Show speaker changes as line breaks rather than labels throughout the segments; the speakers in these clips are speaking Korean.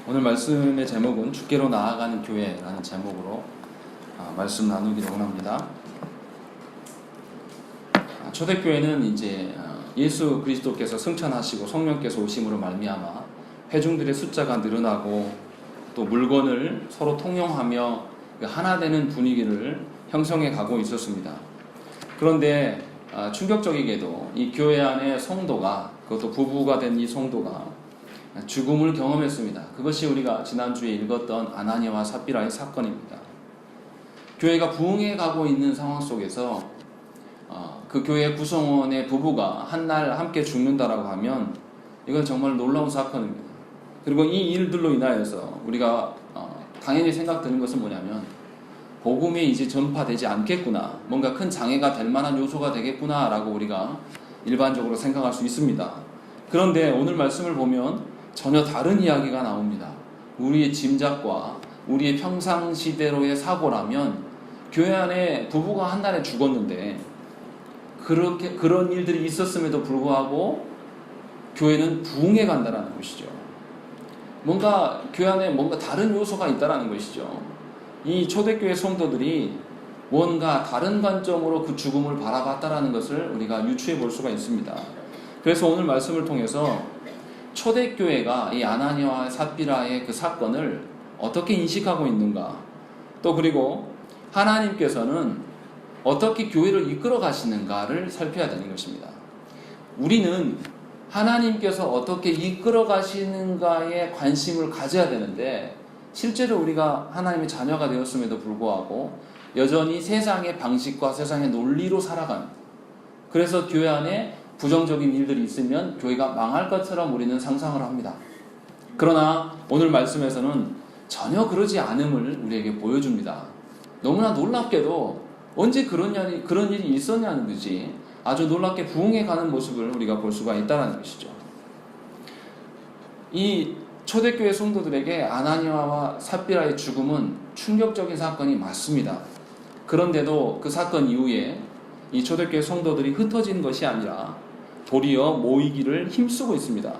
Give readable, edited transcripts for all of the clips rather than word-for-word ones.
오늘 말씀의 제목은 주께로 나아가는 교회라는 제목으로 말씀 나누기를 원합니다. 초대교회는 이제 예수 그리스도께서 승천하시고 성령께서 오심으로 말미암아 회중들의 숫자가 늘어나고 또 물건을 서로 통용하며 하나 되는 분위기를 형성해 가고 있었습니다. 그런데 충격적이게도 이 교회 안에 성도가, 그것도 부부가 된 이 성도가 죽음을 경험했습니다. 그것이 우리가 지난주에 읽었던 아나니아와 삽비라의 사건입니다. 교회가 부흥해 가고 있는 상황 속에서 그 교회 구성원의 부부가 한날 함께 죽는다라고 하면 이건 정말 놀라운 사건입니다. 그리고 이 일들로 인하여서 우리가 당연히 생각드는 것은 뭐냐면 복음이 이제 전파되지 않겠구나, 뭔가 큰 장애가 될 만한 요소가 되겠구나 라고 우리가 일반적으로 생각할 수 있습니다. 그런데 오늘 말씀을 보면 전혀 다른 이야기가 나옵니다. 우리의 짐작과 우리의 평상시대로의 사고라면 교회 안에 부부가 한날에 죽었는데 그런 일들이 있었음에도 불구하고 교회는 부흥해 간다라는 것이죠. 뭔가 교회 안에 뭔가 다른 요소가 있다라는 것이죠. 이 초대교회 성도들이 뭔가 다른 관점으로 그 죽음을 바라봤다라는 것을 우리가 유추해 볼 수가 있습니다. 그래서 오늘 말씀을 통해서 초대교회가 이 아나니아와 삽비라의 그 사건을 어떻게 인식하고 있는가, 또 그리고 하나님께서는 어떻게 교회를 이끌어 가시는가를 살펴야 되는 것입니다. 우리는 하나님께서 어떻게 이끌어 가시는가에 관심을 가져야 되는데, 실제로 우리가 하나님의 자녀가 되었음에도 불구하고 여전히 세상의 방식과 세상의 논리로 살아갑니다. 그래서 교회 안에 부정적인 일들이 있으면 교회가 망할 것처럼 우리는 상상을 합니다. 그러나 오늘 말씀에서는 전혀 그러지 않음을 우리에게 보여줍니다. 너무나 놀랍게도 언제 그런 일이 있었냐는 듯이 아주 놀랍게 부흥해 가는 모습을 우리가 볼 수가 있다는 것이죠. 이 초대교회 성도들에게 아나니아와 삽비라의 죽음은 충격적인 사건이 맞습니다. 그런데도 그 사건 이후에 이 초대교회 성도들이 흩어진 것이 아니라 도리어 모이기를 힘쓰고 있습니다.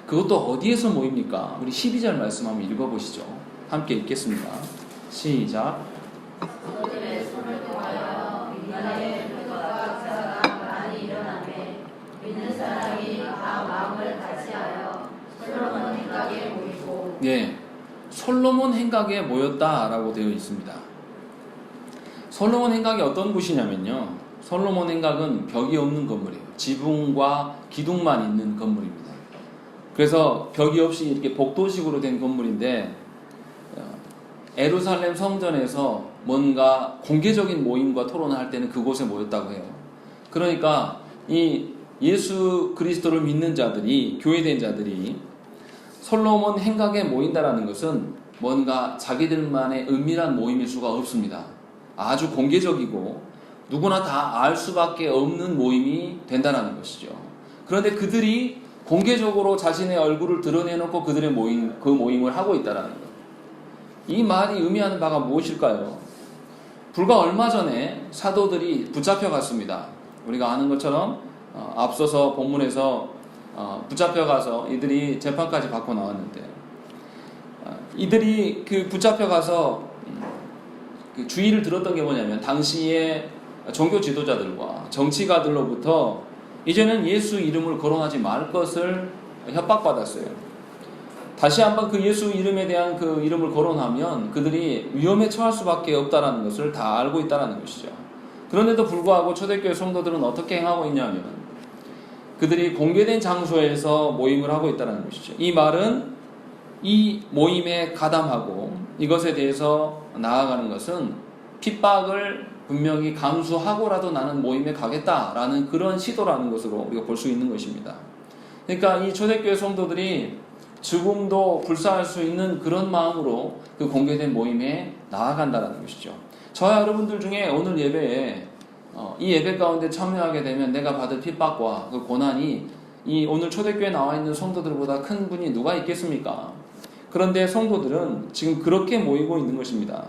그것도 어디에서 모입니까? 우리 12절 말씀 한번 읽어보시죠. 함께 읽겠습니다. 시작.
그들의 손을 통하여 민간의 물과 역사가 많이 일어나매 믿는 사람이 다 마음을 같이하여 솔로몬 행각에 모이고.
예, 솔로몬 행각에 모였다라고 되어 있습니다. 솔로몬 행각이 어떤 곳이냐면요, 솔로몬 행각은 벽이 없는 건물이에요. 지붕과 기둥만 있는 건물입니다. 그래서 벽이 없이 이렇게 복도식으로 된 건물인데, 예루살렘 성전에서 뭔가 공개적인 모임과 토론을 할 때는 그곳에 모였다고 해요. 그러니까 이 예수 그리스도를 믿는 자들이, 교회된 자들이 솔로몬 행각에 모인다라는 것은 뭔가 자기들만의 은밀한 모임일 수가 없습니다. 아주 공개적이고 누구나 다 알 수밖에 없는 모임이 된다는 것이죠. 그런데 그들이 공개적으로 자신의 얼굴을 드러내놓고 그들의 그 모임을 하고 있다는 것. 이 말이 의미하는 바가 무엇일까요? 불과 얼마 전에 사도들이 붙잡혀갔습니다. 우리가 아는 것처럼 앞서서 본문에서 붙잡혀가서 이들이 재판까지 받고 나왔는데, 이들이 그 붙잡혀가서 그 주의를 들었던 게 뭐냐면, 당시에 종교 지도자들과 정치가들로부터 이제는 예수 이름을 거론하지 말 것을 협박받았어요. 다시 한번 그 예수 이름에 대한 그 이름을 거론하면 그들이 위험에 처할 수밖에 없다는 것을 다 알고 있다는 것이죠. 그런데도 불구하고 초대교회 성도들은 어떻게 행하고 있냐면, 그들이 공개된 장소에서 모임을 하고 있다는 것이죠. 이 말은 이 모임에 가담하고 이것에 대해서 나아가는 것은 핍박을 분명히 감수하고라도 나는 모임에 가겠다라는 그런 시도라는 것으로 우리가 볼 수 있는 것입니다. 그러니까 이 초대교회 성도들이 죽음도 불사할 수 있는 그런 마음으로 그 공개된 모임에 나아간다는 것이죠. 저와 여러분들 중에 오늘 예배에 이 예배 가운데 참여하게 되면 내가 받을 핍박과 그 고난이 이 오늘 초대교회에 나와 있는 성도들보다 큰 분이 누가 있겠습니까? 그런데 성도들은 지금 그렇게 모이고 있는 것입니다.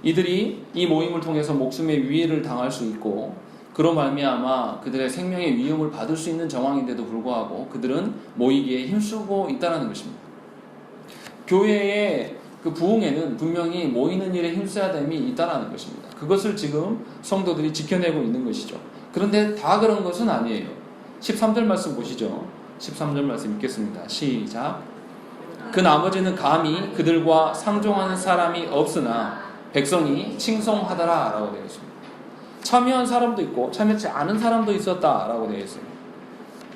이들이 이 모임을 통해서 목숨의 위해를 당할 수 있고, 그로 말미암아 그들의 생명의 위험을 받을 수 있는 정황인데도 불구하고 그들은 모이기에 힘쓰고 있다는 것입니다. 교회의 그 부흥에는 분명히 모이는 일에 힘써야 됨이 있다는 것입니다. 그것을 지금 성도들이 지켜내고 있는 것이죠. 그런데 다 그런 것은 아니에요. 13절 말씀 보시죠. 13절 말씀 읽겠습니다. 시작. 그 나머지는 감히 그들과 상종하는 사람이 없으나 백성이 칭송하더라 라고 되어 있습니다. 참여한 사람도 있고 참여하지 않은 사람도 있었다 라고 되어 있습니다.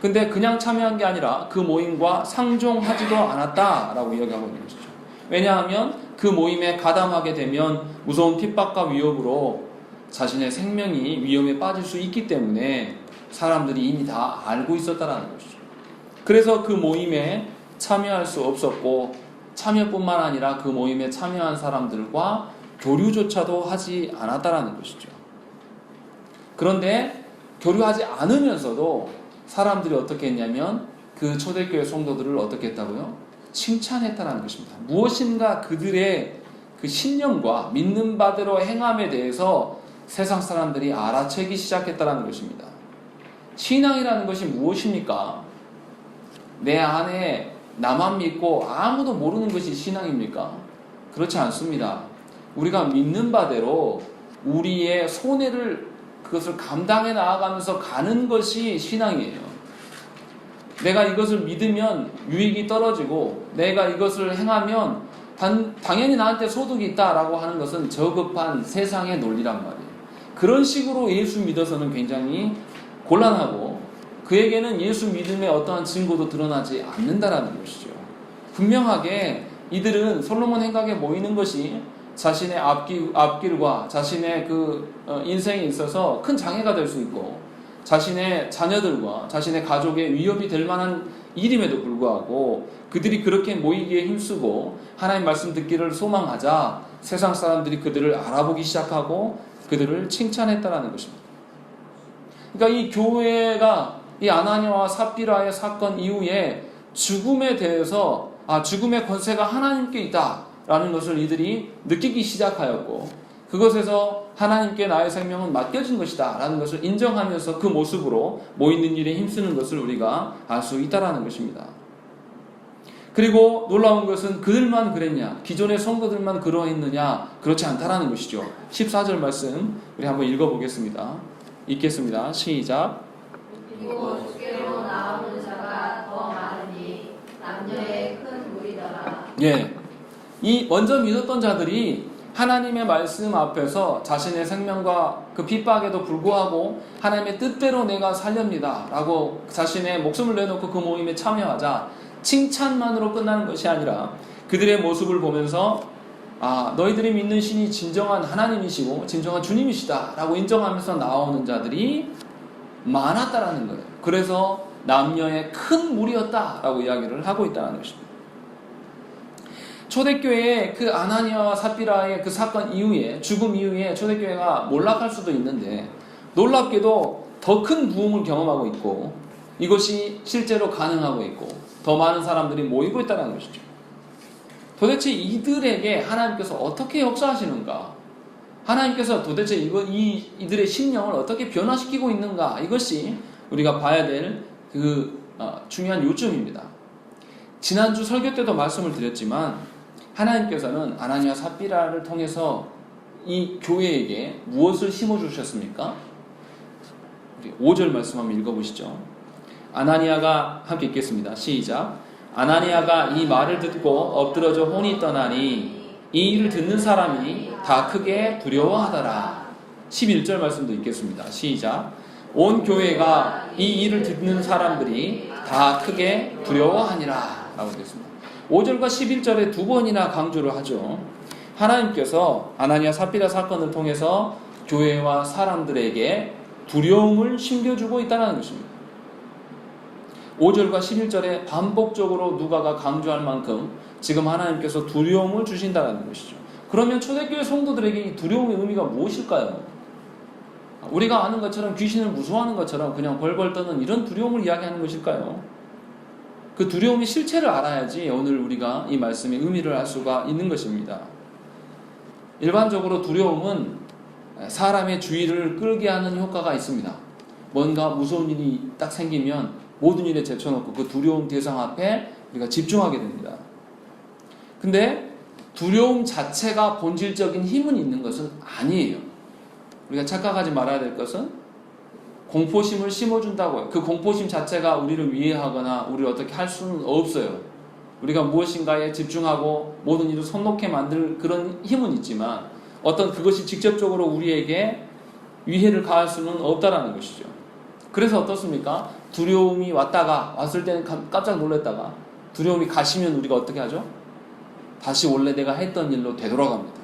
근데 그냥 참여한 게 아니라 그 모임과 상종하지도 않았다 라고 이야기하고 있는 것이죠. 왜냐하면 그 모임에 가담하게 되면 무서운 핍박과 위협으로 자신의 생명이 위험에 빠질 수 있기 때문에 사람들이 이미 다 알고 있었다는 것이죠. 그래서 그 모임에 참여할 수 없었고 참여뿐만 아니라 그 모임에 참여한 사람들과 교류조차도 하지 않았다는 것이죠. 그런데 교류하지 않으면서도 사람들이 어떻게 했냐면 그 초대교회 성도들을 어떻게 했다고요? 칭찬했다는 것입니다. 무엇인가 그들의 그 신념과 믿는 바대로 행함에 대해서 세상 사람들이 알아채기 시작했다는 것입니다. 신앙이라는 것이 무엇입니까? 내 안에 나만 믿고 아무도 모르는 것이 신앙입니까? 그렇지 않습니다. 우리가 믿는 바대로 우리의 손해를 그것을 감당해 나아가면서 가는 것이 신앙이에요. 내가 이것을 믿으면 유익이 떨어지고 내가 이것을 행하면 당연히 나한테 소득이 있다라고 하는 것은 저급한 세상의 논리란 말이에요. 그런 식으로 예수 믿어서는 굉장히 곤란하고 그에게는 예수 믿음의 어떠한 증거도 드러나지 않는다라는 것이죠. 분명하게 이들은 솔로몬 행각에 모이는 것이 자신의 앞길과 자신의 그 인생에 있어서 큰 장애가 될 수 있고 자신의 자녀들과 자신의 가족에 위협이 될 만한 일임에도 불구하고 그들이 그렇게 모이기에 힘쓰고 하나님 말씀 듣기를 소망하자 세상 사람들이 그들을 알아보기 시작하고 그들을 칭찬했다라는 것입니다. 그러니까 이 교회가 이 아나니아와 삽비라의 사건 이후에 죽음에 대해서 죽음의 권세가 하나님께 있다라는 것을 이들이 느끼기 시작하였고 그것에서 하나님께 나의 생명은 맡겨진 것이다 라는 것을 인정하면서 그 모습으로 모이는 일에 힘쓰는 것을 우리가 알 수 있다라는 것입니다. 그리고 놀라운 것은 그들만 그랬냐? 기존의 성도들만 그러했느냐? 그렇지 않다라는 것이죠. 14절 말씀 우리 한번 읽어보겠습니다. 읽겠습니다. 시작.
그리고 주께로 나오는 자가 더 많으니 남녀의 큰 무리더라.
예, 이 먼저 믿었던 자들이 하나님의 말씀 앞에서 자신의 생명과 그 핍박에도 불구하고 하나님의 뜻대로 내가 살렵니다 라고 자신의 목숨을 내놓고 그 모임에 참여하자 칭찬만으로 끝나는 것이 아니라 그들의 모습을 보면서 너희들이 믿는 신이 진정한 하나님이시고 진정한 주님이시다 라고 인정하면서 나오는 자들이 많았다라는 거예요. 그래서 남녀의 큰 무리였다 라고 이야기를 하고 있다는 것입니다. 초대교회의 그 아나니아와 삽비라의 그 사건 이후에 죽음 이후에 초대교회가 몰락할 수도 있는데 놀랍게도 더 큰 부흥을 경험하고 있고 이것이 실제로 가능하고 있고 더 많은 사람들이 모이고 있다는 것이죠. 도대체 이들에게 하나님께서 어떻게 역사하시는가? 하나님께서 도대체 이들의 신령을 어떻게 변화시키고 있는가? 이것이 우리가 봐야 될 그 중요한 요점입니다. 지난주 설교 때도 말씀을 드렸지만 하나님께서는 아나니아 삽비라를 통해서 이 교회에게 무엇을 심어주셨습니까? 우리 5절 말씀 한번 읽어보시죠. 아나니아가 함께 읽겠습니다. 시작. 아나니아가 이 말을 듣고 엎드러져 혼이 떠나니 이 일을 듣는 사람이 다 크게 두려워하더라. 11절 말씀도 읽겠습니다. 시작. 온 교회가 이 일을 듣는 사람들이 다 크게 두려워하니라 라고 되어 있습니다. 5절과 11절에 두 번이나 강조를 하죠. 하나님께서 아나니아 삽비라 사건을 통해서 교회와 사람들에게 두려움을 심겨주고 있다는 것입니다. 5절과 11절에 반복적으로 누가가 강조할 만큼 지금 하나님께서 두려움을 주신다는 것이죠. 그러면 초대교회 성도들에게 이 두려움의 의미가 무엇일까요? 우리가 아는 것처럼 귀신을 무서워하는 것처럼 그냥 벌벌 떠는 이런 두려움을 이야기하는 것일까요? 그 두려움의 실체를 알아야지 오늘 우리가 이 말씀의 의미를 알 수가 있는 것입니다. 일반적으로 두려움은 사람의 주의를 끌게 하는 효과가 있습니다. 뭔가 무서운 일이 딱 생기면 모든 일에 제쳐놓고 그 두려운 대상 앞에 우리가 집중하게 됩니다. 근데 두려움 자체가 본질적인 힘은 있는 것은 아니에요. 우리가 착각하지 말아야 될 것은 공포심을 심어준다고요. 그 공포심 자체가 우리를 위해하거나 우리를 어떻게 할 수는 없어요. 우리가 무엇인가에 집중하고 모든 일을 손 놓게 만들 그런 힘은 있지만 어떤 그것이 직접적으로 우리에게 위해를 가할 수는 없다라는 것이죠. 그래서 어떻습니까? 두려움이 왔을 때는 깜짝 놀랐다가 두려움이 가시면 우리가 어떻게 하죠? 다시 원래 내가 했던 일로 되돌아갑니다.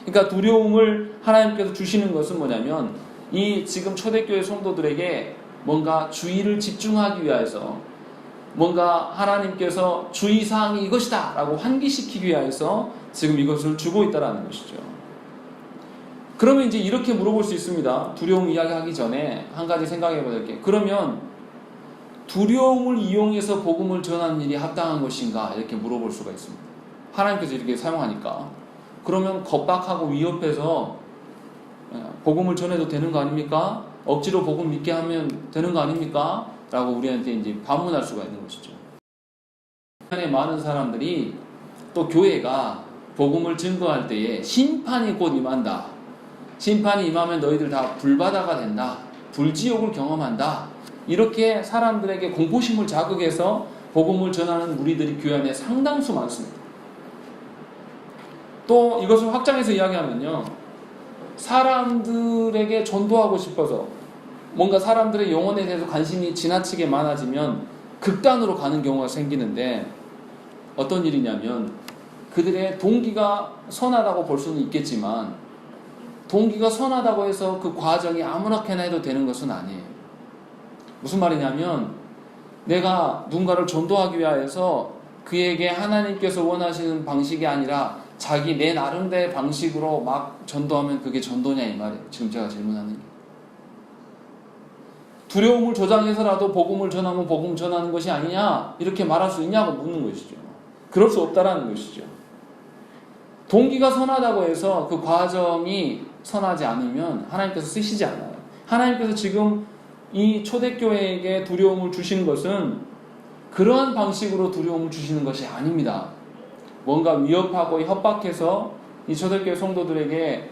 그러니까 두려움을 하나님께서 주시는 것은 뭐냐면 이 지금 초대교회 성도들에게 뭔가 주의를 집중하기 위해서 뭔가 하나님께서 주의사항이 이것이다 라고 환기시키기 위해서 지금 이것을 주고 있다는 것이죠. 그러면 이제 이렇게 물어볼 수 있습니다. 두려움 이야기하기 전에 한 가지 생각해 봐야 될 게, 그러면 두려움을 이용해서 복음을 전하는 일이 합당한 것인가 이렇게 물어볼 수가 있습니다. 하나님께서 이렇게 사용하니까 그러면 겁박하고 위협해서 복음을 전해도 되는 거 아닙니까? 억지로 복음 믿게 하면 되는 거 아닙니까? 라고 우리한테 이제 반문할 수가 있는 것이죠. 많은 사람들이 또 교회가 복음을 증거할 때에 심판이 곧 임한다. 심판이 임하면 너희들 다 불바다가 된다. 불지옥을 경험한다. 이렇게 사람들에게 공포심을 자극해서 복음을 전하는 무리들이 교회 안에 상당수 많습니다. 또 이것을 확장해서 이야기하면요, 사람들에게 전도하고 싶어서 뭔가 사람들의 영혼에 대해서 관심이 지나치게 많아지면 극단으로 가는 경우가 생기는데, 어떤 일이냐면 그들의 동기가 선하다고 볼 수는 있겠지만 동기가 선하다고 해서 그 과정이 아무렇게나 해도 되는 것은 아니에요. 무슨 말이냐면 내가 누군가를 전도하기 위해서 그에게 하나님께서 원하시는 방식이 아니라 자기 내 나름대로의 방식으로 막 전도하면 그게 전도냐 이 말이에요. 지금 제가 질문하는 게. 두려움을 조장해서라도 복음을 전하면 복음 전하는 것이 아니냐 이렇게 말할 수 있냐고 묻는 것이죠. 그럴 수 없다라는 것이죠. 동기가 선하다고 해서 그 과정이 선하지 않으면 하나님께서 쓰시지 않아요. 하나님께서 지금 이 초대교회에게 두려움을 주시는 것은 그러한 방식으로 두려움을 주시는 것이 아닙니다. 뭔가 위협하고 협박해서 이 초대교회 성도들에게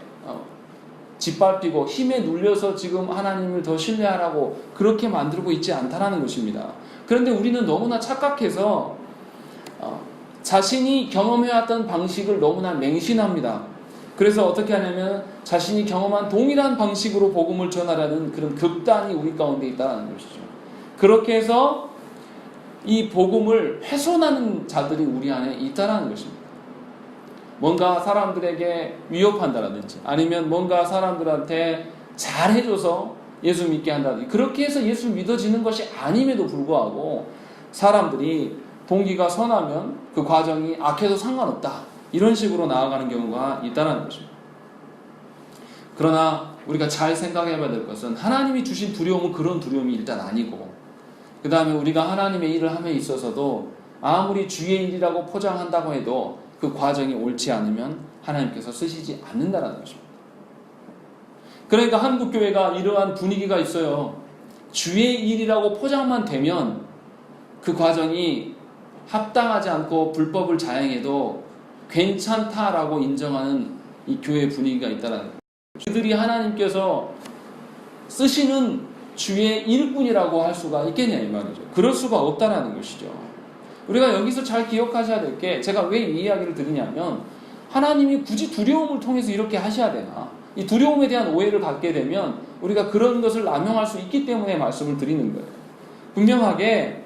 짓밟히고 힘에 눌려서 지금 하나님을 더 신뢰하라고 그렇게 만들고 있지 않다라는 것입니다. 그런데 우리는 너무나 착각해서 자신이 경험해왔던 방식을 너무나 맹신합니다. 그래서 어떻게 하냐면 자신이 경험한 동일한 방식으로 복음을 전하라는 그런 극단이 우리 가운데 있다는 것이죠. 그렇게 해서 이 복음을 훼손하는 자들이 우리 안에 있다는 것입니다. 뭔가 사람들에게 위협한다든지 아니면 뭔가 사람들한테 잘해줘서 예수 믿게 한다든지 그렇게 해서 예수 믿어지는 것이 아님에도 불구하고 사람들이 동기가 선하면 그 과정이 악해도 상관없다. 이런 식으로 나아가는 경우가 있다는 것입니다. 그러나 우리가 잘 생각해 봐야 될 것은 하나님이 주신 두려움은 그런 두려움이 일단 아니고 그 다음에 우리가 하나님의 일을 함에 있어서도 아무리 주의 일이라고 포장한다고 해도 그 과정이 옳지 않으면 하나님께서 쓰시지 않는다는 것입니다. 그러니까 한국교회가 이러한 분위기가 있어요. 주의 일이라고 포장만 되면 그 과정이 합당하지 않고 불법을 자행해도 괜찮다라고 인정하는 이 교회 분위기가 있다는 거예요. 그들이 하나님께서 쓰시는 주의 일꾼이라고 할 수가 있겠냐 이 말이죠. 그럴 수가 없다라는 것이죠. 우리가 여기서 잘 기억하셔야 될 게 제가 왜 이 이야기를 드리냐면 하나님이 굳이 두려움을 통해서 이렇게 하셔야 되나? 이 두려움에 대한 오해를 갖게 되면 우리가 그런 것을 남용할 수 있기 때문에 말씀을 드리는 거예요. 분명하게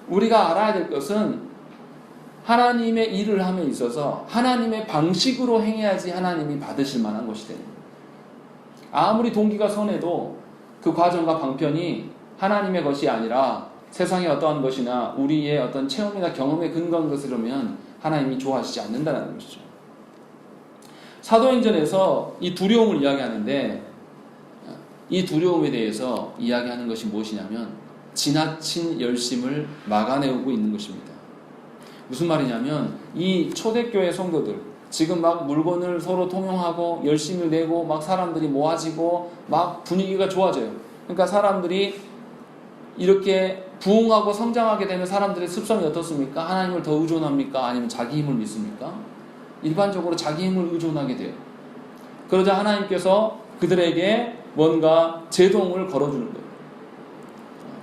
우리가 알아야 될 것은 하나님의 일을 함에 있어서 하나님의 방식으로 행해야지 하나님이 받으실 만한 것이 됩니다. 아무리 동기가 선해도 그 과정과 방편이 하나님의 것이 아니라 세상의 어떠한 것이나 우리의 어떤 체험이나 경험에 근거한 것이라면 하나님이 좋아하시지 않는다는 것이죠. 사도행전에서 이 두려움을 이야기하는데 이 두려움에 대해서 이야기하는 것이 무엇이냐면 지나친 열심을 막아내고 있는 것입니다. 무슨 말이냐면 이 초대교회 성도들 지금 막 물건을 서로 통용하고 열심히 내고 막 사람들이 모아지고 막 분위기가 좋아져요. 그러니까 사람들이 이렇게 부흥하고 성장하게 되는 사람들의 습성이 어떻습니까? 하나님을 더 의존합니까? 아니면 자기 힘을 믿습니까? 일반적으로 자기 힘을 의존하게 돼요. 그러자 하나님께서 그들에게 뭔가 제동을 걸어주는 거예요.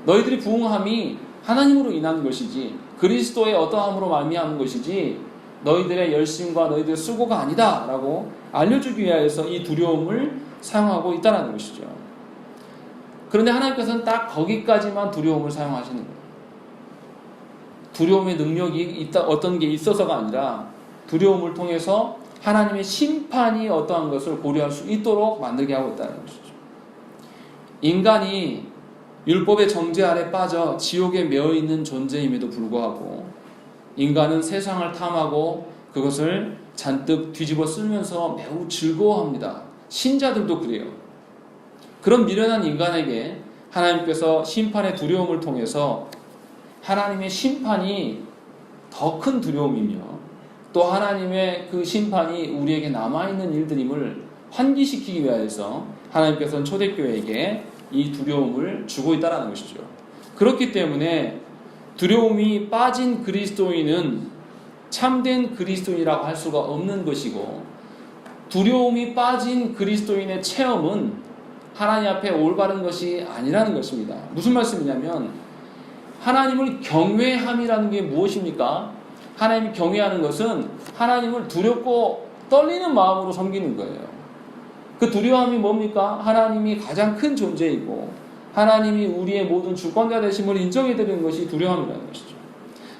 너희들이 부흥함이 하나님으로 인한 것이지 그리스도의 어떠함으로 말미암은 것이지 너희들의 열심과 너희들의 수고가 아니다 라고 알려주기 위해서 이 두려움을 사용하고 있다는 것이죠. 그런데 하나님께서는 딱 거기까지만 두려움을 사용하시는 거예요. 두려움의 능력이 있다, 어떤 게 있어서가 아니라 두려움을 통해서 하나님의 심판이 어떠한 것을 고려할 수 있도록 만들게 하고 있다는 것이죠. 인간이 율법의 정죄 아래 빠져 지옥에 매여 있는 존재임에도 불구하고 인간은 세상을 탐하고 그것을 잔뜩 뒤집어 쓰면서 매우 즐거워합니다. 신자들도 그래요. 그런 미련한 인간에게 하나님께서 심판의 두려움을 통해서 하나님의 심판이 더 큰 두려움이며 또 하나님의 그 심판이 우리에게 남아있는 일들임을 환기시키기 위해서 하나님께서는 초대교회에게 이 두려움을 주고 있다는 것이죠. 그렇기 때문에 두려움이 빠진 그리스도인은 참된 그리스도인이라고 할 수가 없는 것이고 두려움이 빠진 그리스도인의 체험은 하나님 앞에 올바른 것이 아니라는 것입니다. 무슨 말씀이냐면 하나님을 경외함이라는 게 무엇입니까? 하나님을 경외하는 것은 하나님을 두렵고 떨리는 마음으로 섬기는 거예요. 그 두려움이 뭡니까? 하나님이 가장 큰 존재이고 하나님이 우리의 모든 주권자 되심을 인정해드리는 것이 두려움이라는 것이죠.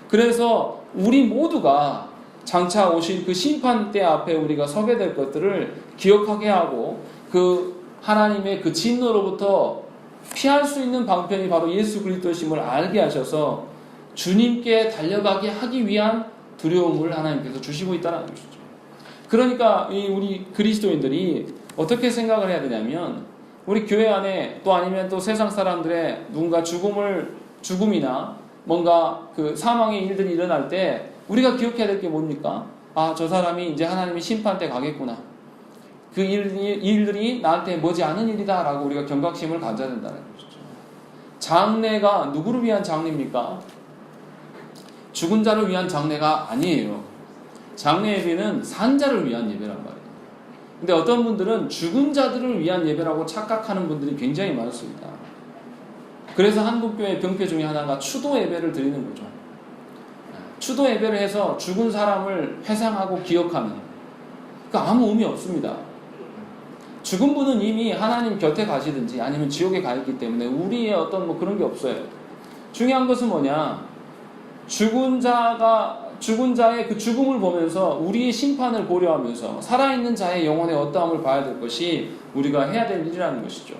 그래서 우리 모두가 장차 오실 그 심판대 앞에 우리가 서게 될 것들을 기억하게 하고 그 하나님의 그 진노로부터 피할 수 있는 방편이 바로 예수 그리스도심을 알게 하셔서 주님께 달려가게 하기 위한 두려움을 하나님께서 주시고 있다는 것이죠. 그러니까 우리 그리스도인들이 어떻게 생각을 해야 되냐면 우리 교회 안에 또 아니면 또 세상 사람들의 누군가 죽음이나 뭔가 그 사망의 일들이 일어날 때 우리가 기억해야 될 게 뭡니까? 아, 저 사람이 이제 하나님의 심판 때 가겠구나. 그 일들이 나한테 머지않은 일이다 라고 우리가 경각심을 가져야 된다는 것이죠. 장례가 누구를 위한 장례입니까? 죽은 자를 위한 장례가 아니에요. 장례 예배는 산자를 위한 예배란 말이에요. 근데 어떤 분들은 죽은 자들을 위한 예배라고 착각하는 분들이 굉장히 많습니다. 그래서 한국교회 병폐 중에 하나가 추도 예배를 드리는 거죠. 추도 예배를 해서 죽은 사람을 회상하고 기억하는, 그러니까 아무 의미 없습니다. 죽은 분은 이미 하나님 곁에 가시든지 아니면 지옥에 가 있기 때문에 우리의 어떤 뭐 그런 게 없어요. 중요한 것은 뭐냐? 죽은 자의 그 죽음을 보면서 우리의 심판을 고려하면서 살아있는 자의 영혼의 어떠함을 봐야 될 것이 우리가 해야 될 일이라는 것이죠.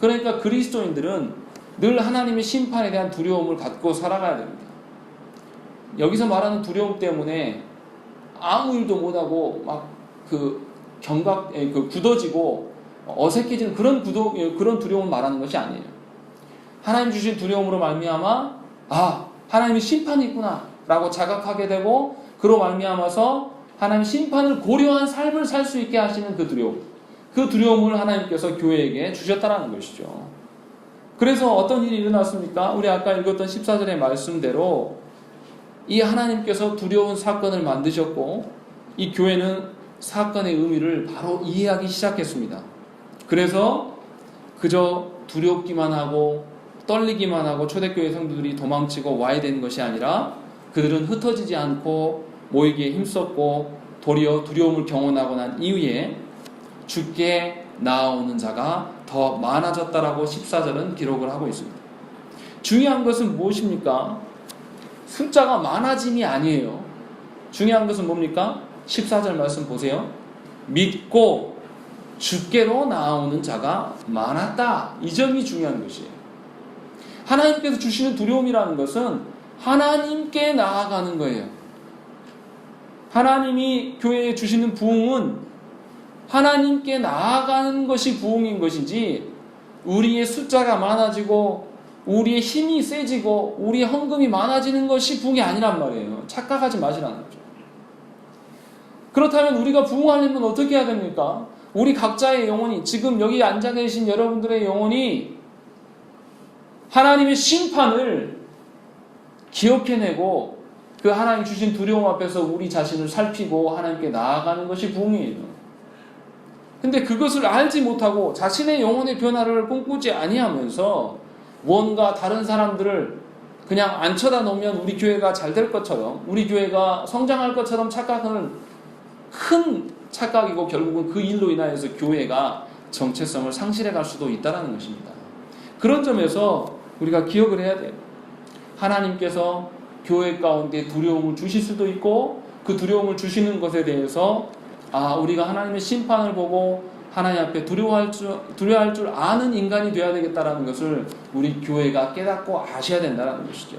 그러니까 그리스도인들은 늘 하나님의 심판에 대한 두려움을 갖고 살아가야 됩니다. 여기서 말하는 두려움 때문에 아무 일도 못하고 막 굳어지고 어색해지는 그런 두려움을 말하는 것이 아니에요. 하나님 주신 두려움으로 말미암아 하나님의 심판이 있구나 라고 자각하게 되고 그로 말미암아서 하나님의 심판을 고려한 삶을 살 수 있게 하시는 그 두려움, 그 두려움을 하나님께서 교회에게 주셨다는 것이죠. 그래서 어떤 일이 일어났습니까? 우리 아까 읽었던 14절의 말씀대로 이 하나님께서 두려운 사건을 만드셨고 이 교회는 사건의 의미를 바로 이해하기 시작했습니다. 그래서 그저 두렵기만 하고 떨리기만 하고 초대교회 성도들이 도망치고 와야 되는 것이 아니라 그들은 흩어지지 않고 모이기에 힘썼고 도리어 두려움을 경험하고 난 이후에 주께 나아오는 자가 더 많아졌다라고 14절은 기록을 하고 있습니다. 중요한 것은 무엇입니까? 숫자가 많아짐이 아니에요. 중요한 것은 뭡니까? 14절 말씀 보세요. 믿고 주께로 나아오는 자가 많았다. 이 점이 중요한 것이에요. 하나님께서 주시는 두려움이라는 것은 하나님께 나아가는 거예요. 하나님이 교회에 주시는 부흥은 하나님께 나아가는 것이 부흥인 것이지 우리의 숫자가 많아지고 우리의 힘이 세지고 우리의 헌금이 많아지는 것이 부흥이 아니란 말이에요. 착각하지 마시라는 거죠. 그렇다면 우리가 부흥하려면 어떻게 해야 됩니까? 우리 각자의 영혼이, 지금 여기 앉아 계신 여러분들의 영혼이 하나님의 심판을 기억해내고 그 하나님 주신 두려움 앞에서 우리 자신을 살피고 하나님께 나아가는 것이 부흥이에요. 근데 그것을 알지 못하고 자신의 영혼의 변화를 꿈꾸지 아니하면서 뭔가 다른 사람들을 그냥 안 쳐다놓으면 우리 교회가 잘 될 것처럼, 우리 교회가 성장할 것처럼 착각하는 큰 착각이고, 결국은 그 일로 인하여서 교회가 정체성을 상실해 갈 수도 있다는 것입니다. 그런 점에서 우리가 기억을 해야 돼요. 하나님께서 교회 가운데 두려움을 주실 수도 있고, 그 두려움을 주시는 것에 대해서 우리가 하나님의 심판을 보고 하나님 앞에 두려워할 줄 아는 인간이 되어야 되겠다라는 것을 우리 교회가 깨닫고 아셔야 된다는 것이죠.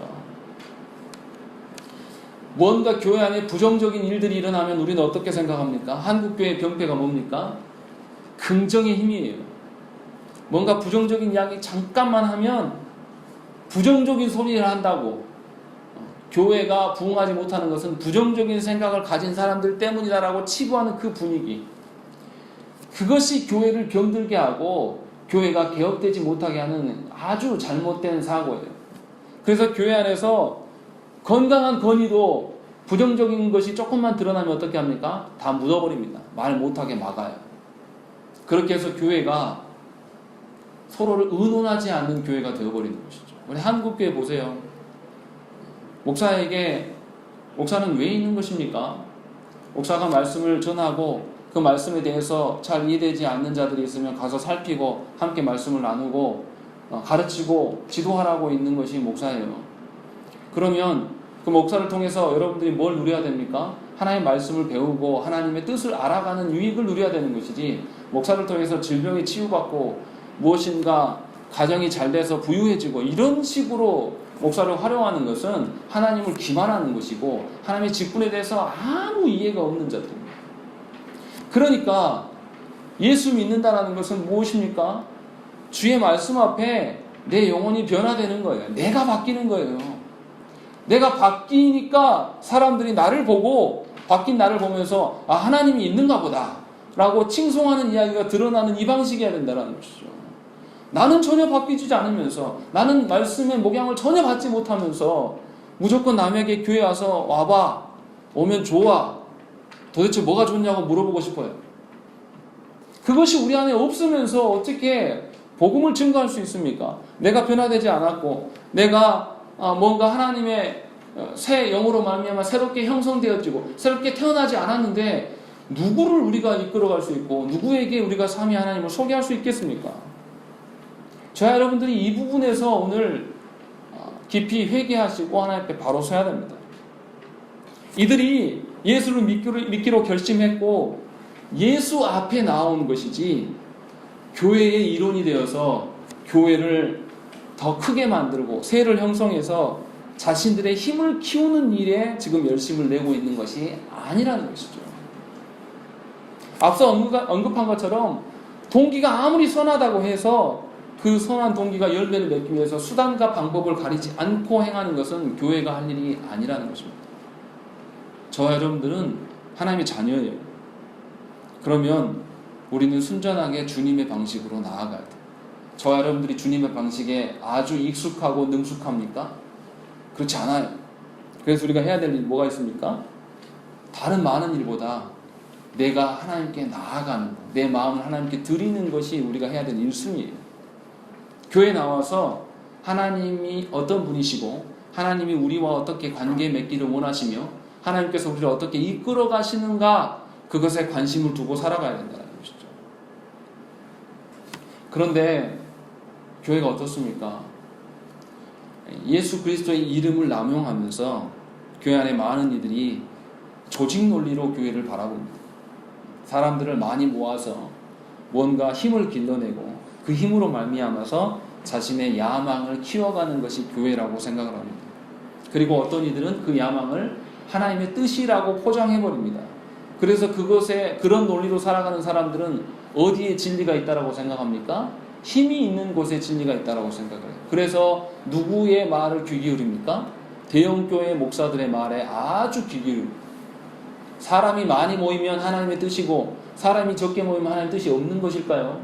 뭔가 교회 안에 부정적인 일들이 일어나면 우리는 어떻게 생각합니까? 한국교회의 병폐가 뭡니까? 긍정의 힘이에요. 뭔가 부정적인 이야기 잠깐만 하면 부정적인 소리를 한다고, 교회가 부흥하지 못하는 것은 부정적인 생각을 가진 사람들 때문이다라고 치부하는 그 분위기, 그것이 교회를 병들게 하고 교회가 개혁되지 못하게 하는 아주 잘못된 사고예요. 그래서 교회 안에서 건강한 건의도 부정적인 것이 조금만 드러나면 어떻게 합니까? 다 묻어버립니다. 말 못하게 막아요. 그렇게 해서 교회가 서로를 의논하지 않는 교회가 되어버리는 것이죠. 우리 한국교회 보세요. 목사는 왜 있는 것입니까? 목사가 말씀을 전하고 그 말씀에 대해서 잘 이해되지 않는 자들이 있으면 가서 살피고 함께 말씀을 나누고 가르치고 지도하라고 있는 것이 목사예요. 그러면 그 목사를 통해서 여러분들이 뭘 누려야 됩니까? 하나님의 말씀을 배우고 하나님의 뜻을 알아가는 유익을 누려야 되는 것이지, 목사를 통해서 질병이 치유받고 무엇인가 가정이 잘 돼서 부유해지고 이런 식으로 목사를 활용하는 것은 하나님을 기만하는 것이고 하나님의 직분에 대해서 아무 이해가 없는 자들입니다. 그러니까 예수 믿는다는 것은 무엇입니까? 주의 말씀 앞에 내 영혼이 변화되는 거예요. 내가 바뀌는 거예요. 내가 바뀌니까 사람들이 나를 보고, 바뀐 나를 보면서 하나님이 있는가 보다 라고 칭송하는 이야기가 드러나는 이 방식이어야 된다는 것이죠. 나는 전혀 바뀌지 않으면서, 나는 말씀의 목양을 전혀 받지 못하면서 무조건 남에게 교회 와서 와봐, 오면 좋아, 도대체 뭐가 좋냐고 물어보고 싶어요. 그것이 우리 안에 없으면서 어떻게 복음을 증거할 수 있습니까? 내가 변화되지 않았고, 내가 뭔가 하나님의 새 영으로 말미암아 새롭게 형성되어지고 새롭게 태어나지 않았는데 누구를 우리가 이끌어갈 수 있고 누구에게 우리가 삼위 하나님을 소개할 수 있겠습니까? 저와 여러분들이 이 부분에서 오늘 깊이 회개하시고 하나님 앞에 바로 서야 됩니다. 이들이 예수를 믿기로 결심했고 예수 앞에 나온 것이지, 교회의 이론이 되어서 교회를 더 크게 만들고 세를 형성해서 자신들의 힘을 키우는 일에 지금 열심을 내고 있는 것이 아니라는 것이죠. 앞서 언급한 것처럼 동기가 아무리 선하다고 해서 그 선한 동기가 열매를 맺기 위해서 수단과 방법을 가리지 않고 행하는 것은 교회가 할 일이 아니라는 것입니다. 저와 여러분들은 하나님의 자녀예요. 그러면 우리는 순전하게 주님의 방식으로 나아가야 돼요. 저와 여러분들이 주님의 방식에 아주 익숙하고 능숙합니까? 그렇지 않아요. 그래서 우리가 해야 될 일 뭐가 있습니까? 다른 많은 일보다 내가 하나님께 나아가는 것, 내 마음을 하나님께 드리는 것이 우리가 해야 될 1순위예요. 교회에 나와서 하나님이 어떤 분이시고 하나님이 우리와 어떻게 관계 맺기를 원하시며 하나님께서 우리를 어떻게 이끌어 가시는가, 그것에 관심을 두고 살아가야 된다는 것이죠. 그런데 교회가 어떻습니까? 예수 그리스도의 이름을 남용하면서 교회 안에 많은 이들이 조직 논리로 교회를 바라봅니다. 사람들을 많이 모아서 뭔가 힘을 길러내고 그 힘으로 말미암아서 자신의 야망을 키워가는 것이 교회라고 생각을 합니다. 그리고 어떤 이들은 그 야망을 하나님의 뜻이라고 포장해버립니다. 그래서 그것에 그런 논리로 살아가는 사람들은 어디에 진리가 있다라고 생각합니까? 힘이 있는 곳에 진리가 있다라고 생각을 해요. 그래서 누구의 말을 귀 기울입니까? 대형교회 목사들의 말에 아주 귀 기울입니다. 사람이 많이 모이면 하나님의 뜻이고 사람이 적게 모이면 하나님의 뜻이 없는 것일까요?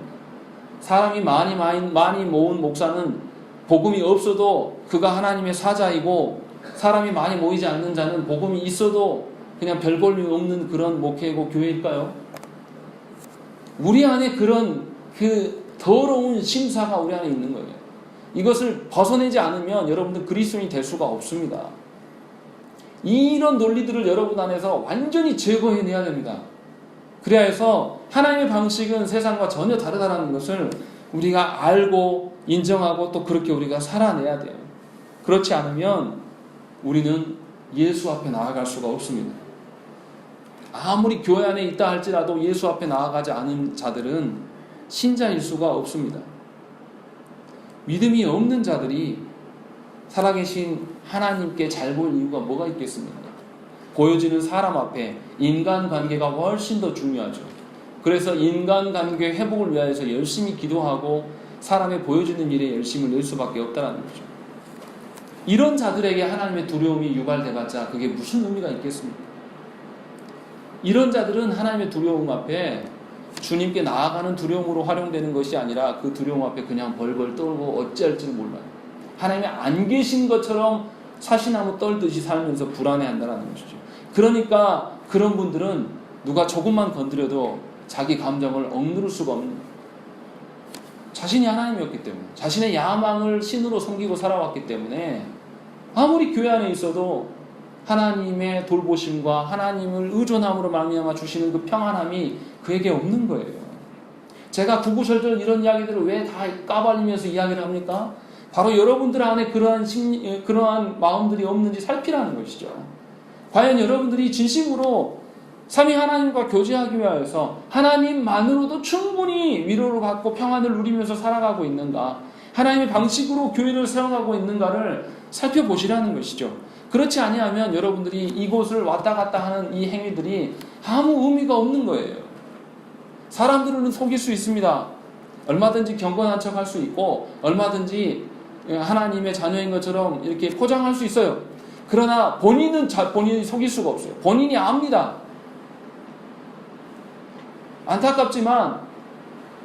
사람이 많이 모은 목사는 복음이 없어도 그가 하나님의 사자이고 사람이 많이 모이지 않는 자는 복음이 있어도 그냥 별 볼 일 없는 그런 목회고 교회일까요? 우리 안에 그런 그 더러운 심사가 우리 안에 있는 거예요. 이것을 벗어내지 않으면 여러분들 그리스도인이 될 수가 없습니다. 이런 논리들을 여러분 안에서 완전히 제거해내야 됩니다. 그래야 해서 하나님의 방식은 세상과 전혀 다르다는 것을 우리가 알고 인정하고 또 그렇게 우리가 살아내야 돼요. 그렇지 않으면 우리는 예수 앞에 나아갈 수가 없습니다. 아무리 교회 안에 있다 할지라도 예수 앞에 나아가지 않은 자들은 신자일 수가 없습니다. 믿음이 없는 자들이 살아계신 하나님께 잘 보일 이유가 뭐가 있겠습니까? 보여지는 사람 앞에 인간관계가 훨씬 더 중요하죠. 그래서 인간관계 회복을 위해서 열심히 기도하고 사람의 보여지는 일에 열심을 낼 수밖에 없다는 거죠. 이런 자들에게 하나님의 두려움이 유발돼봤자 그게 무슨 의미가 있겠습니까? 이런 자들은 하나님의 두려움 앞에 주님께 나아가는 두려움으로 활용되는 것이 아니라 그 두려움 앞에 그냥 벌벌 떨고 어찌할지를 몰라요. 하나님이 안 계신 것처럼 사시나무 떨듯이 살면서 불안해한다는 것이죠. 그러니까 그런 분들은 누가 조금만 건드려도 자기 감정을 억누를 수가 없는 거예요. 자신이 하나님이었기 때문에, 자신의 야망을 신으로 섬기고 살아왔기 때문에 아무리 교회 안에 있어도 하나님의 돌보심과 하나님을 의존함으로 말미암아 주시는 그 평안함이 그에게 없는 거예요. 제가 구구절절 이런 이야기들을 왜 다 까발리면서 이야기를 합니까? 바로 여러분들 안에 그러한 마음들이 없는지 살피라는 것이죠. 과연 여러분들이 진심으로 삼위 하나님과 교제하기 위해서 하나님만으로도 충분히 위로를 받고 평안을 누리면서 살아가고 있는가? 하나님의 방식으로 교회를 사용하고 있는가를 살펴보시라는 것이죠. 그렇지 아니하면 여러분들이 이곳을 왔다 갔다 하는 이 행위들이 아무 의미가 없는 거예요. 사람들은 속일 수 있습니다. 얼마든지 경건한 척 할 수 있고 얼마든지 하나님의 자녀인 것처럼 이렇게 포장할 수 있어요. 그러나 본인은 본인이 속일 수가 없어요. 본인이 압니다. 안타깝지만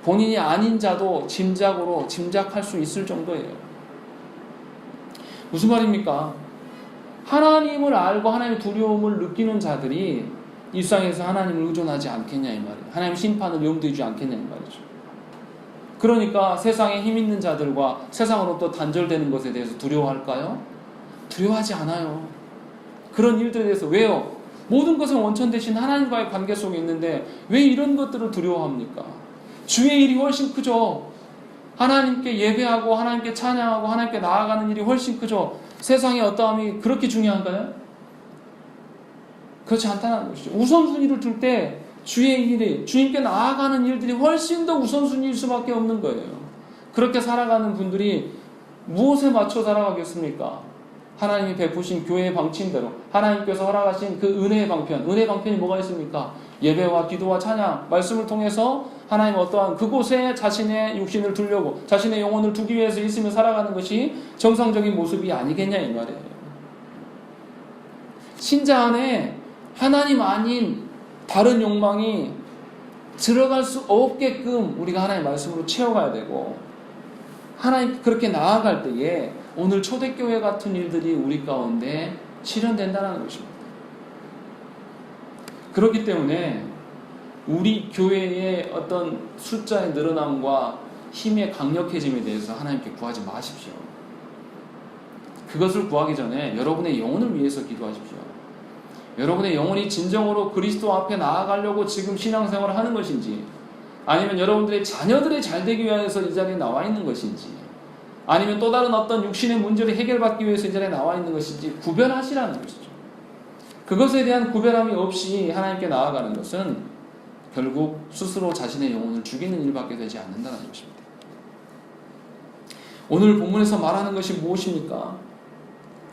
본인이 아닌 자도 짐작으로 짐작할 수 있을 정도예요. 무슨 말입니까? 하나님을 알고 하나님의 두려움을 느끼는 자들이 일상에서 하나님을 의존하지 않겠냐 이 말이에요. 하나님 심판을 염두에 두지 않겠냐 이 말이죠. 그러니까 세상에 힘 있는 자들과 세상으로부터 단절되는 것에 대해서 두려워할까요? 두려워하지 않아요. 그런 일들에 대해서 왜요? 모든 것은 원천 대신 하나님과의 관계 속에 있는데 왜 이런 것들을 두려워합니까? 주의 일이 훨씬 크죠. 하나님께 예배하고 하나님께 찬양하고 하나님께 나아가는 일이 훨씬 크죠. 세상의 어떠함이 그렇게 중요한가요? 그렇지 않다는 것이죠. 우선순위를 둘 때 주의 일이, 주님께 나아가는 일들이 훨씬 더 우선순위일 수밖에 없는 거예요. 그렇게 살아가는 분들이 무엇에 맞춰 살아가겠습니까? 하나님이 베푸신 교회의 방침대로 하나님께서 허락하신 그 은혜의 방편, 은혜의 방편이 뭐가 있습니까? 예배와 기도와 찬양, 말씀을 통해서 하나님 어떠한 그곳에 자신의 육신을 두려고 자신의 영혼을 두기 위해서 있으며 살아가는 것이 정상적인 모습이 아니겠냐 이 말이에요. 신자 안에 하나님 아닌 다른 욕망이 들어갈 수 없게끔 우리가 하나님의 말씀으로 채워가야 되고 하나님 그렇게 나아갈 때에 오늘 초대교회 같은 일들이 우리 가운데 실현된다는 것입니다. 그렇기 때문에 우리 교회의 어떤 숫자의 늘어남과 힘의 강력해짐에 대해서 하나님께 구하지 마십시오. 그것을 구하기 전에 여러분의 영혼을 위해서 기도하십시오. 여러분의 영혼이 진정으로 그리스도 앞에 나아가려고 지금 신앙생활을 하는 것인지 아니면 여러분들의 자녀들이 잘 되기 위해서 이 자리에 나와 있는 것인지 아니면 또 다른 어떤 육신의 문제를 해결받기 위해서 이 자리에 나와 있는 것인지 구별하시라는 것이죠. 그것에 대한 구별함이 없이 하나님께 나아가는 것은 결국 스스로 자신의 영혼을 죽이는 일밖에 되지 않는다는 것입니다. 오늘 본문에서 말하는 것이 무엇입니까?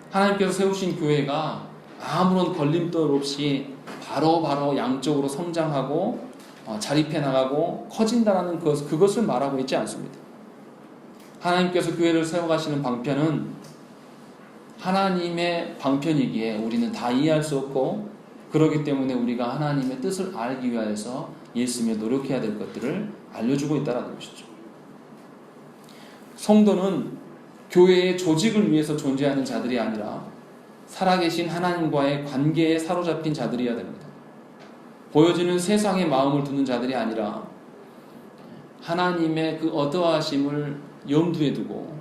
하나님께서 세우신 교회가 아무런 걸림돌 없이 바로 양쪽으로 성장하고 자립해 나가고 커진다는 그것을 말하고 있지 않습니다. 하나님께서 교회를 세워가시는 방편은 하나님의 방편이기에 우리는 다 이해할 수 없고 그렇기 때문에 우리가 하나님의 뜻을 알기 위해서 예수님에 노력해야 될 것들을 알려주고 있다는 것이죠. 성도는 교회의 조직을 위해서 존재하는 자들이 아니라 살아계신 하나님과의 관계에 사로잡힌 자들이어야 됩니다. 보여지는 세상의 마음을 두는 자들이 아니라 하나님의 그 어떠하심을 염두에 두고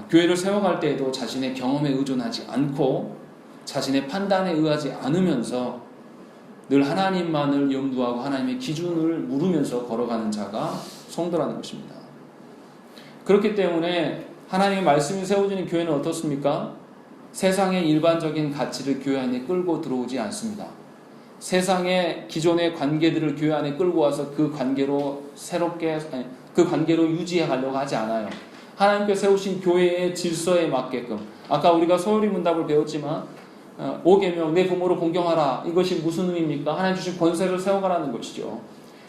교회를 세워갈 때에도 자신의 경험에 의존하지 않고 자신의 판단에 의하지 않으면서 늘 하나님만을 염두하고 하나님의 기준을 물으면서 걸어가는 자가 성도라는 것입니다. 그렇기 때문에 하나님의 말씀이 세워지는 교회는 어떻습니까? 세상의 일반적인 가치를 교회 안에 끌고 들어오지 않습니다. 세상의 기존의 관계들을 교회 안에 끌고 와서 그 관계로 그 관계로 유지해 가려고 하지 않아요. 하나님께 세우신 교회의 질서에 맞게끔, 아까 우리가 소요리 문답을 배웠지만 5계명 내 부모를 공경하라, 이것이 무슨 의미입니까? 하나님 주신 권세를 세워가라는 것이죠.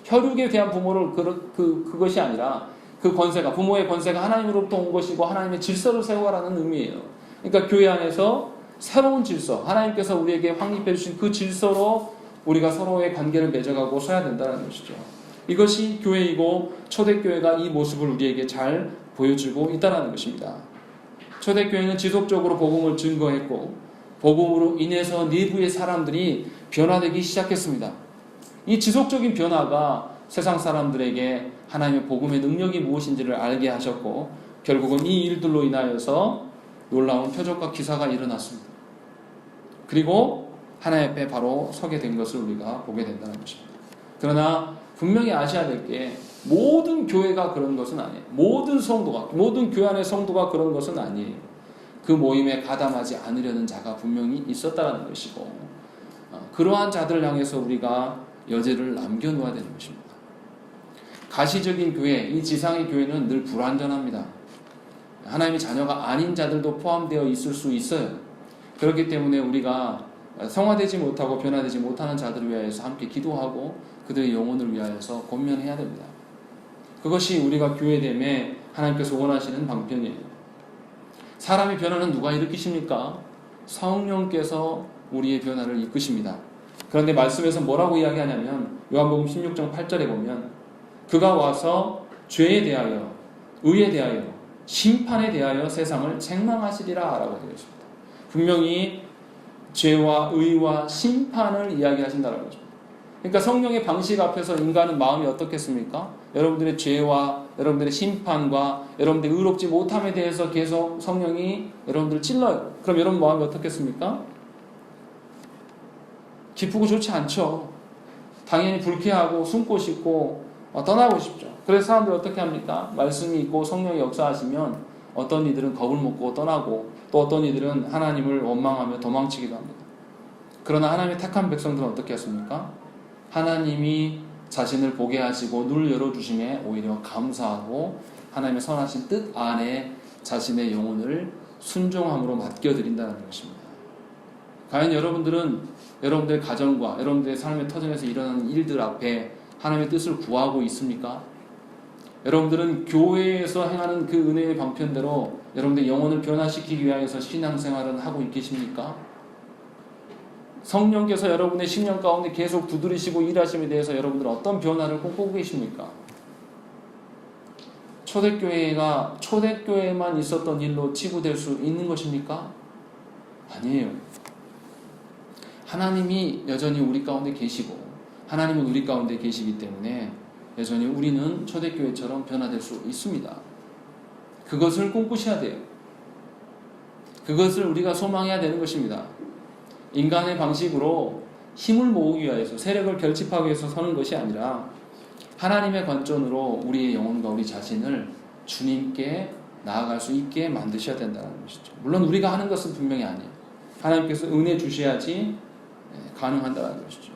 혈육에 대한 부모를 그것이 아니라 그 권세가, 부모의 권세가 하나님으로부터 온 것이고 하나님의 질서를 세워가라는 의미예요. 그러니까 교회 안에서 새로운 질서, 하나님께서 우리에게 확립해 주신 그 질서로 우리가 서로의 관계를 맺어가고 서야 된다는 것이죠. 이것이 교회이고 초대교회가 이 모습을 우리에게 잘 보여주고 있다는 것입니다. 초대교회는 지속적으로 복음을 증거했고 복음으로 인해서 내부의 사람들이 변화되기 시작했습니다. 이 지속적인 변화가 세상 사람들에게 하나님의 복음의 능력이 무엇인지를 알게 하셨고 결국은 이 일들로 인하여서 놀라운 표적과 기사가 일어났습니다. 그리고 하나님 앞에 바로 서게 된 것을 우리가 보게 된다는 것입니다. 그러나 분명히 아셔야 될 게 모든 교회가 그런 것은 아니에요. 모든 교회 안의 성도가 그런 것은 아니에요. 그 모임에 가담하지 않으려는 자가 분명히 있었다는 것이고 그러한 자들을 향해서 우리가 여지를 남겨놓아야 되는 것입니다. 가시적인 교회, 이 지상의 교회는 늘 불완전합니다. 하나님의 자녀가 아닌 자들도 포함되어 있을 수 있어요. 그렇기 때문에 우리가 성화되지 못하고 변화되지 못하는 자들을 위하여서 함께 기도하고 그들의 영혼을 위하여서 권면해야 됩니다. 그것이 우리가 교회됨에 하나님께서 원하시는 방편이에요. 사람의 변화는 누가 일으키십니까? 성령께서 우리의 변화를 이끄십니다. 그런데 말씀에서 뭐라고 이야기하냐면 요한복음 16장 8절에 보면 그가 와서 죄에 대하여, 의에 대하여, 심판에 대하여 세상을 책망하시리라 라고 되어 있습니다. 분명히 죄와 의와 심판을 이야기하신다는 거죠. 그러니까 성령의 방식 앞에서 인간은 마음이 어떻겠습니까? 여러분들의 죄와 여러분들의 심판과 여러분들의 의롭지 못함에 대해서 계속 성령이 여러분들을 찔러요. 그럼 여러분 마음이 어떻겠습니까? 기쁘고 좋지 않죠. 당연히 불쾌하고 숨고 싶고 떠나고 싶죠. 그래서 사람들이 어떻게 합니까? 말씀이 있고 성령이 역사하시면 어떤 이들은 겁을 먹고 떠나고 또 어떤 이들은 하나님을 원망하며 도망치기도 합니다. 그러나 하나님의 택한 백성들은 어떻게 했습니까? 하나님이 자신을 보게 하시고 눈을 열어주심에 오히려 감사하고 하나님의 선하신 뜻 안에 자신의 영혼을 순종함으로 맡겨드린다는 것입니다. 과연 여러분들은 여러분들의 가정과 여러분들의 삶의 터전에서 일어나는 일들 앞에 하나님의 뜻을 구하고 있습니까? 여러분들은 교회에서 행하는 그 은혜의 방편대로 여러분들의 영혼을 변화시키기 위해서 신앙생활을 하고 계십니까? 성령께서 여러분의 심령 가운데 계속 두드리시고 일하심에 대해서 여러분들은 어떤 변화를 꿈꾸고 계십니까? 초대교회가 초대교회만 있었던 일로 치부될 수 있는 것입니까? 아니에요. 하나님이 여전히 우리 가운데 계시고 하나님은 우리 가운데 계시기 때문에 여전히 우리는 초대교회처럼 변화될 수 있습니다. 그것을 꿈꾸셔야 돼요. 그것을 우리가 소망해야 되는 것입니다. 인간의 방식으로 힘을 모으기 위해서 세력을 결집하기 위해서 서는 것이 아니라 하나님의 관점으로 우리의 영혼과 우리 자신을 주님께 나아갈 수 있게 만드셔야 된다는 것이죠. 물론 우리가 하는 것은 분명히 아니에요. 하나님께서 은혜 주셔야지 가능한다는 것이죠.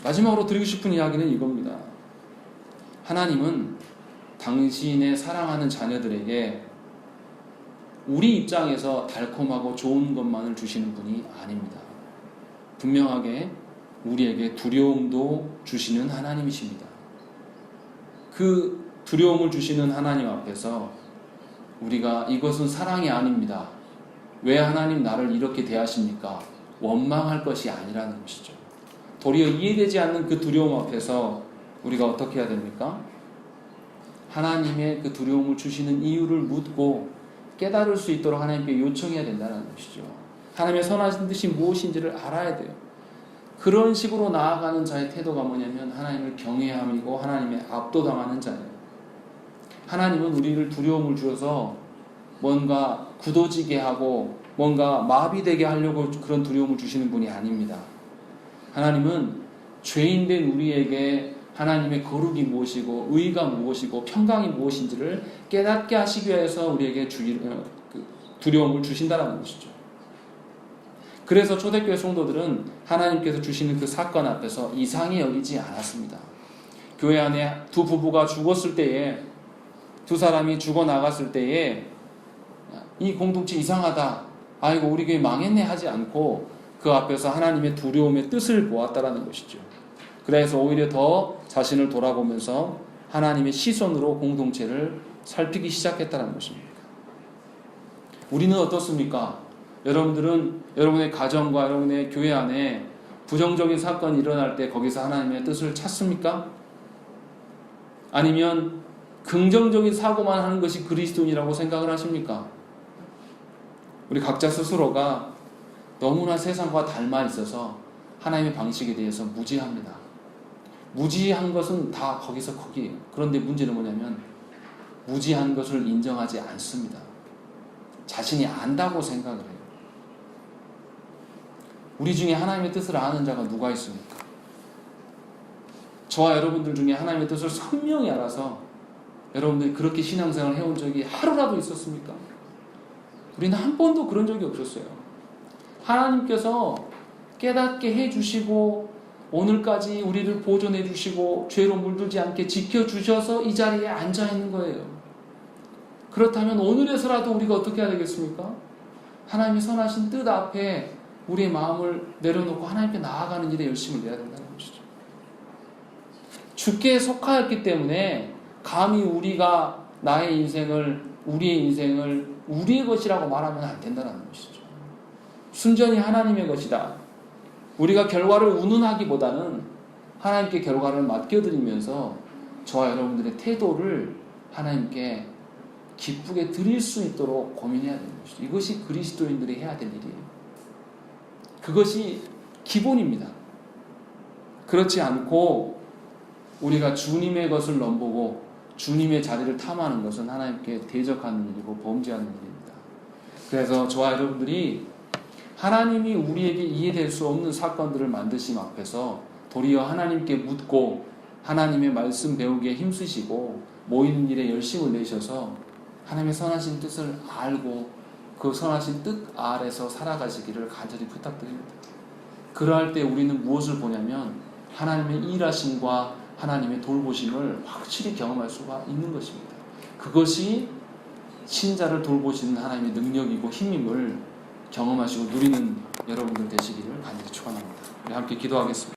마지막으로 드리고 싶은 이야기는 이겁니다. 하나님은 당신의 사랑하는 자녀들에게 우리 입장에서 달콤하고 좋은 것만을 주시는 분이 아닙니다. 분명하게 우리에게 두려움도 주시는 하나님이십니다. 그 두려움을 주시는 하나님 앞에서 우리가 이것은 사랑이 아닙니다. 왜 하나님 나를 이렇게 대하십니까? 원망할 것이 아니라는 것이죠. 도리어 이해되지 않는 그 두려움 앞에서 우리가 어떻게 해야 됩니까? 하나님의 그 두려움을 주시는 이유를 묻고 깨달을 수 있도록 하나님께 요청해야 된다는 것이죠. 하나님의 선하신 뜻이 무엇인지를 알아야 돼요. 그런 식으로 나아가는 자의 태도가 뭐냐면 하나님을 경외함이고 하나님의 압도당하는 자예요. 하나님은 우리를 두려움을 주어서 뭔가 굳어지게 하고 뭔가 마비되게 하려고 그런 두려움을 주시는 분이 아닙니다. 하나님은 죄인된 우리에게 하나님의 거룩이 무엇이고 의가 무엇이고 평강이 무엇인지를 깨닫게 하시기 위해서 우리에게 두려움을 주신다는 것이죠. 그래서 초대교회 성도들은 하나님께서 주시는 그 사건 앞에서 이상히 여기지 않았습니다. 교회 안에 두 부부가 죽었을 때에, 두 사람이 죽어나갔을 때에 이 공동체 이상하다, 아이고 우리 교회 망했네 하지 않고 그 앞에서 하나님의 두려움의 뜻을 보았다라는 것이죠. 그래서 오히려 더 자신을 돌아보면서 하나님의 시선으로 공동체를 살피기 시작했다는 것입니다. 우리는 어떻습니까? 여러분들은 여러분의 가정과 여러분의 교회 안에 부정적인 사건이 일어날 때 거기서 하나님의 뜻을 찾습니까? 아니면 긍정적인 사고만 하는 것이 그리스도인이라고 생각을 하십니까? 우리 각자 스스로가 너무나 세상과 닮아 있어서 하나님의 방식에 대해서 무지합니다. 무지한 것은 다 거기서 거기에요. 그런데 문제는 뭐냐면 무지한 것을 인정하지 않습니다. 자신이 안다고 생각을 해요. 우리 중에 하나님의 뜻을 아는 자가 누가 있습니까? 저와 여러분들 중에 하나님의 뜻을 선명히 알아서 여러분들이 그렇게 신앙생활을 해온 적이 하루라도 있었습니까? 우리는 한 번도 그런 적이 없었어요. 하나님께서 깨닫게 해주시고 오늘까지 우리를 보존해 주시고 죄로 물들지 않게 지켜주셔서 이 자리에 앉아있는 거예요. 그렇다면 오늘에서라도 우리가 어떻게 해야 되겠습니까? 하나님의 선하신 뜻 앞에 우리의 마음을 내려놓고 하나님께 나아가는 일에 열심을 내야 된다는 것이죠. 주께 속하였기 때문에 감히 우리가 나의 인생을, 우리의 인생을 우리의 것이라고 말하면 안 된다는 것이죠. 순전히 하나님의 것이다. 우리가 결과를 운운하기보다는 하나님께 결과를 맡겨드리면서 저와 여러분들의 태도를 하나님께 기쁘게 드릴 수 있도록 고민해야 되는 것이죠. 이것이 그리스도인들이 해야 될 일이에요. 그것이 기본입니다. 그렇지 않고 우리가 주님의 것을 넘보고 주님의 자리를 탐하는 것은 하나님께 대적하는 일이고 범죄하는 일입니다. 그래서 저와 여러분들이 하나님이 우리에게 이해될 수 없는 사건들을 만드심 앞에서 도리어 하나님께 묻고 하나님의 말씀 배우기에 힘쓰시고 모이는 일에 열심을 내셔서 하나님의 선하신 뜻을 알고 그 선하신 뜻 아래서 살아가시기를 간절히 부탁드립니다. 그러할 때 우리는 무엇을 보냐면 하나님의 일하심과 하나님의 돌보심을 확실히 경험할 수가 있는 것입니다. 그것이 신자를 돌보시는 하나님의 능력이고 힘임을 경험하시고 누리는 여러분들 되시기를 간절히 축원합니다. 우리 함께 기도하겠습니다.